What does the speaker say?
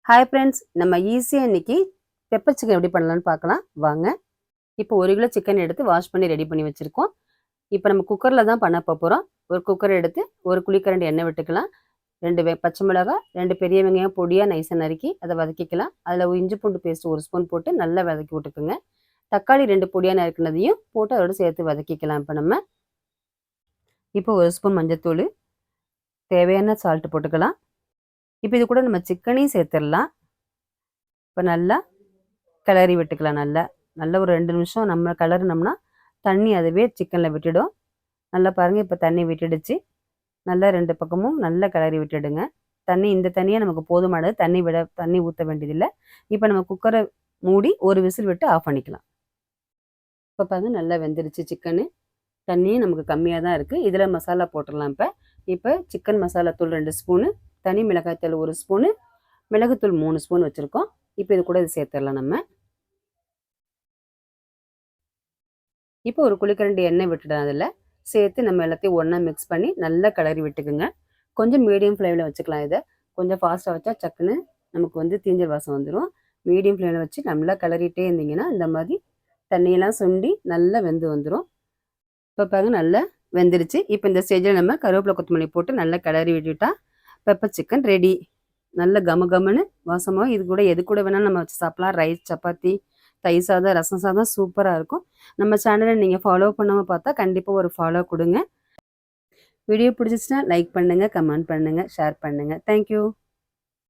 Hi friends, நம்ம ஈஸியாக இன்னைக்கு பெப்பர் சிக்கன் எப்படி பண்ணலான்னு பார்க்கலாம் வாங்க. இப்போ 1 கிலோ சிக்கன் எடுத்து வாஷ் பண்ணி ரெடி பண்ணி வச்சுருக்கோம். இப்போ நம்ம குக்கரில் தான் பண்ண போகிறோம். ஒரு குக்கர் எடுத்து ஒரு குழிக்கரண்டி எண்ணெய் விட்டுக்கலாம். 2 பச்சை மிளகாய், 2 பெரிய வெங்காயம் பொடியாக நைஸாக நறுக்கி அதை வதக்கிக்கலாம். அதில் இஞ்சி பூண்டு பேஸ்ட் 1 ஸ்பூன் போட்டு நல்லா வதக்கி விட்டுக்குங்க. தக்காளி 2 பொடியாக நறுக்கினதையும் போட்டு அதோடு சேர்த்து வதக்கிக்கலாம். இப்போ 1 ஸ்பூன் மஞ்சத்தூள், தேவையான சால்ட்டு போட்டுக்கலாம். இப்போ இது கூட நம்ம சிக்கனையும் சேர்த்துடலாம். இப்போ நல்லா கிளறி விட்டுக்கலாம். நல்லா ஒரு 2 நிமிஷம் நம்ம கிளறினோம்னா தண்ணி அதுவே சிக்கனில் விட்டுடும். நல்லா பாருங்கள், இப்போ தண்ணி விட்டுடுச்சு. நல்லா 2 பக்கமும் நல்லா கிளறி விட்டுடுங்க. இந்த தண்ணியை நமக்கு போதுமானது, தண்ணி ஊற்ற வேண்டியதில்லை. இப்போ நம்ம குக்கரை மூடி ஒரு விசில் விட்டு ஆஃப் பண்ணிக்கலாம். இப்போ பாருங்க, நல்லா வெந்துடுச்சு சிக்கனு. தண்ணியும் நமக்கு கம்மியாக தான் இருக்குது. இதில் மசாலா போட்டுடலாம். இப்போ சிக்கன் மசாலா தூள் 2 ஸ்பூனு, தனி மிளகாய்த்தூள் 1 ஸ்பூனு, மிளகுத்தூள் 3 ஸ்பூன் வச்சுருக்கோம். இப்போ இது கூட இது சேர்த்துடலாம். இப்போ ஒரு குழிக்கரண்டி எண்ணெய் விட்டுடலாம். அதில் சேர்த்து நம்ம எல்லாத்தையும் ஒன்றா மிக்ஸ் பண்ணி நல்லா கிளறி விட்டுக்குங்க. கொஞ்சம் மீடியம் ஃப்ளேமில் வச்சுக்கலாம். இதை கொஞ்சம் ஃபாஸ்ட்டாக வச்சா சக்குன்னு நமக்கு தீஞ்சல் வாசம் வந்துடும். மீடியம் ஃப்ளேமில் வச்சு நல்லா கிளறிட்டே இருந்தீங்கன்னா இந்த மாதிரி தண்ணியெல்லாம் சுண்டி நல்லா வெந்து வந்துடும். இப்போ பாருங்க, நல்லா வெந்துருச்சு. இப்போ இந்த ஸ்டேஜில் நம்ம கருவேப்பிலை கொத்தமல்லி போட்டு நல்லா கிளறி விட்டுட்டா பெப்பர் சிக்கன் ரெடி. நல்ல கமகமன்னு வாசமாக இது கூட எது கூட வேணாலும் நம்ம வச்சு சாப்பிட்லாம். ரைஸ், சப்பாத்தி, தயிர் சாதம், ரசம் சாதம் சூப்பராக இருக்கும். நம்ம சேனலை நீங்கள் ஃபாலோ பண்ணாமல் பார்த்தா கண்டிப்பாக ஒரு ஃபாலோ கொடுங்க. வீடியோ பிடிச்சிச்சுன்னா லைக் பண்ணுங்கள், கமெண்ட் பண்ணுங்கள், ஷேர் பண்ணுங்கள். தேங்க்யூ.